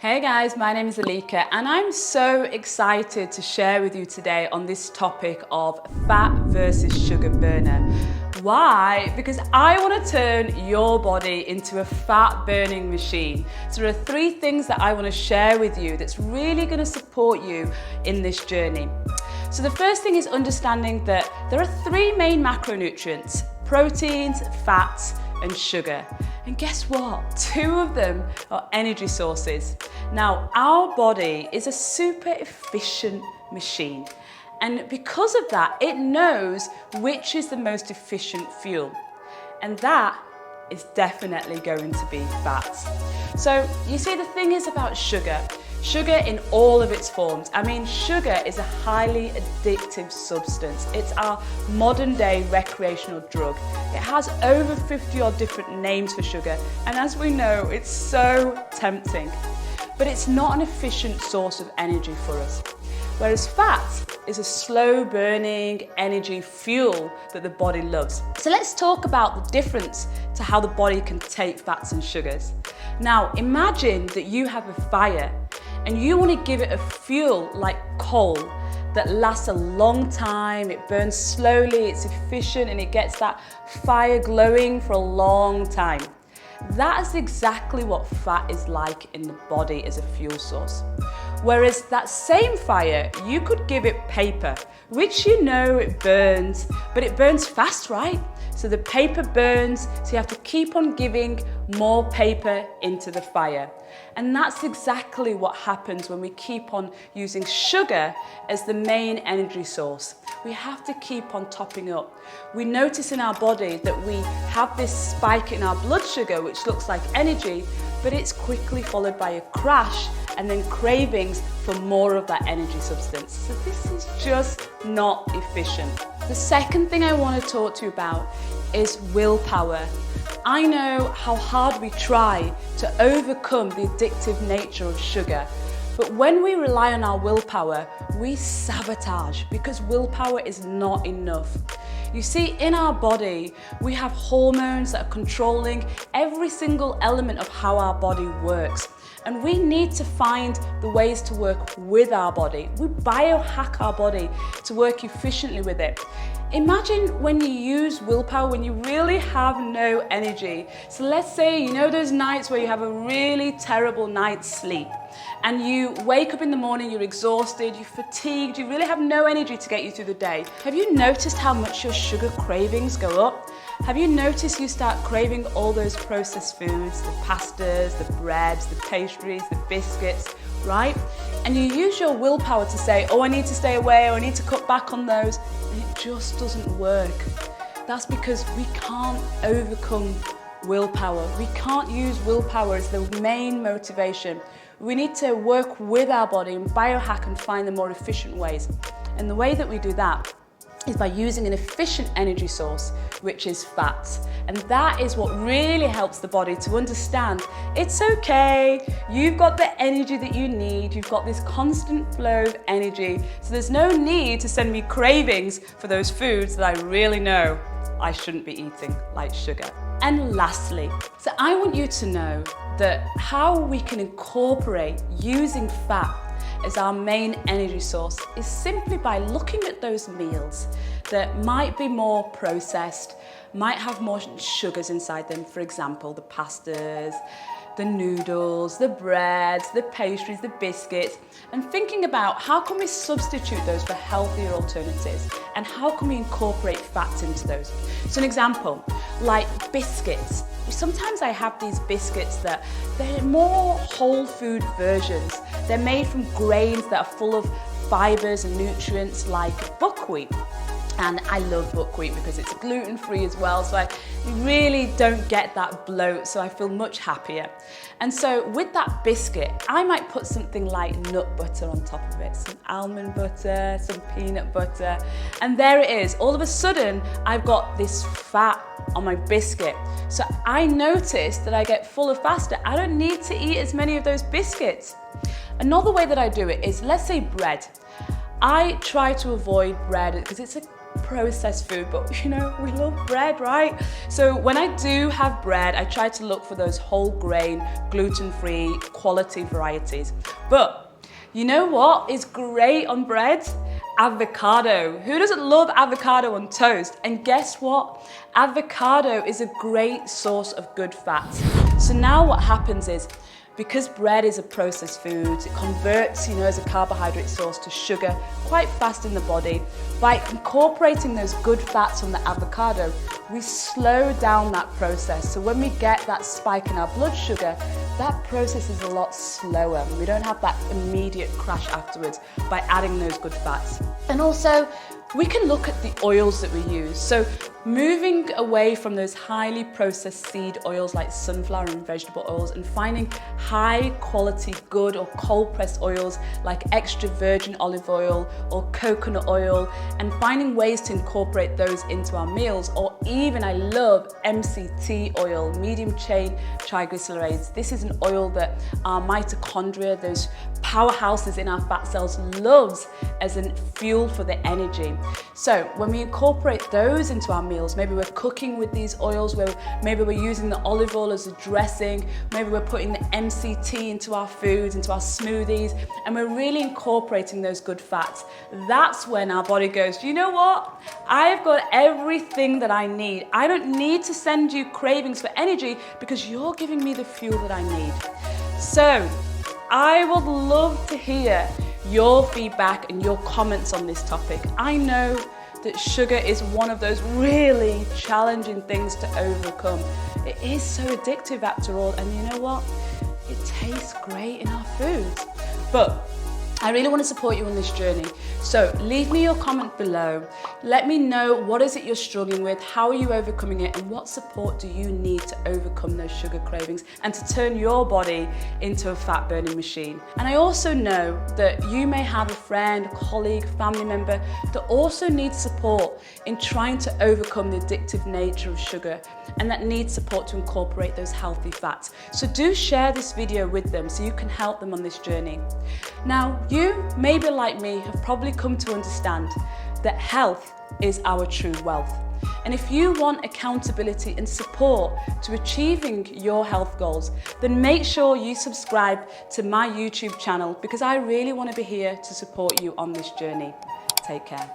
Hey guys, my name is Alika and I'm so excited to share with you today on this topic of fat versus sugar burner. Why? Because I want to turn your body into a fat burning machine. So there are 3 things that I want to share with you that's really going to support you in this journey. So the first thing is understanding that there are 3 main macronutrients: proteins, fats, and sugar. And guess what? 2 of them are energy sources. Now, our body is a super efficient machine. And because of that, it knows which is the most efficient fuel. And that is definitely going to be fats. So you see, the thing is about sugar. Sugar in all of its forms. I mean, sugar is a highly addictive substance. It's our modern day recreational drug. It has over 50 odd different names for sugar, and as we know, it's so tempting. But it's not an efficient source of energy for us. Whereas fat is a slow burning energy fuel that the body loves. So let's talk about the difference to how the body can take fats and sugars. Now, imagine that you have a fire and you want to give it a fuel like coal that lasts a long time, it burns slowly, it's efficient, and it gets that fire glowing for a long time. That is exactly what fat is like in the body as a fuel source. Whereas that same fire, you could give it paper, which you know it burns, but it burns fast, right? So the paper burns, so you have to keep on giving more paper into the fire. And that's exactly what happens when we keep on using sugar as the main energy source. We have to keep on topping up. We notice in our body that we have this spike in our blood sugar, which looks like energy, but it's quickly followed by a crash and then cravings for more of that energy substance. So this is just not efficient. The second thing I want to talk to you about is willpower. I know how hard we try to overcome the addictive nature of sugar, but when we rely on our willpower, we sabotage because willpower is not enough. You see, in our body, we have hormones that are controlling every single element of how our body works. And we need to find the ways to work with our body. We biohack our body to work efficiently with it. Imagine when you use willpower when you really have no energy. So let's say, you know those nights where you have a really terrible night's sleep and you wake up in the morning, you're exhausted, you're fatigued, you really have no energy to get you through the day. Have you noticed how much your sugar cravings go up? Have you noticed you start craving all those processed foods, the pastas, the breads, the pastries, the biscuits, right? And you use your willpower to say, oh, I need to stay away, or I need to cut back on those, and it just doesn't work. That's because we can't overcome willpower. We can't use willpower as the main motivation. We need to work with our body and biohack and find the more efficient ways. And the way that we do that is by using an efficient energy source, which is fats. And that is what really helps the body to understand it's okay, you've got the energy that you need, you've got this constant flow of energy, so there's no need to send me cravings for those foods that I really know I shouldn't be eating, like sugar. And lastly, so I want you to know that how we can incorporate using fat as our main energy source is simply by looking at those meals that might be more processed, might have more sugars inside them, for example, the pastas, the noodles, the breads, the pastries, the biscuits, and thinking about how can we substitute those for healthier alternatives and how can we incorporate fats into those. So an example, like biscuits. Sometimes I have these biscuits that they're more whole food versions. They're made from grains that are full of fibers and nutrients like buckwheat. And I love buckwheat because it's gluten-free as well, so I really don't get that bloat, so I feel much happier. And so with that biscuit, I might put something like nut butter on top of it, some almond butter, some peanut butter, and there it is. All of a sudden, I've got this fat on my biscuit. So I notice that I get fuller faster. I don't need to eat as many of those biscuits. Another way that I do it is, let's say bread. I try to avoid bread because it's a processed food, but you know, we love bread, right? So when I do have bread, I try to look for those whole grain, gluten-free, quality varieties. But you know what is great on bread? Avocado. Who doesn't love avocado on toast? And guess what? Avocado is a great source of good fats. So now what happens is, because bread is a processed food, it converts, you know, as a carbohydrate source to sugar quite fast in the body. By incorporating those good fats from the avocado, we slow down that process. So when we get that spike in our blood sugar, that process is a lot slower. We don't have that immediate crash afterwards by adding those good fats. And also, we can look at the oils that we use. So moving away from those highly processed seed oils like sunflower and vegetable oils and finding high quality, good or cold pressed oils like extra virgin olive oil or coconut oil, and finding ways to incorporate those into our meals. Or even, I love MCT oil, medium chain triglycerides. This is an oil that our mitochondria, those powerhouses in our fat cells, loves as a fuel for the energy. So when we incorporate those into our meals, maybe we're cooking with these oils, maybe we're using the olive oil as a dressing, maybe we're putting the MCT into our foods, into our smoothies, and we're really incorporating those good fats. That's when our body goes, you know what? I've got everything that I need. I don't need to send you cravings for energy because you're giving me the fuel that I need. So I would love to hear your feedback and your comments on this topic. I know that sugar is one of those really challenging things to overcome. It is so addictive after all, and you know what? It tastes great in our foods. But I really want to support you on this journey. So leave me your comment below. Let me know, what is it you're struggling with? How are you overcoming it? And what support do you need to overcome those sugar cravings and to turn your body into a fat burning machine? And I also know that you may have a friend, a colleague, family member that also needs support in trying to overcome the addictive nature of sugar and that needs support to incorporate those healthy fats. So do share this video with them so you can help them on this journey. Now, you, maybe like me, have probably come to understand that health is our true wealth. And if you want accountability and support to achieving your health goals, then make sure you subscribe to my YouTube channel because I really want to be here to support you on this journey. Take care.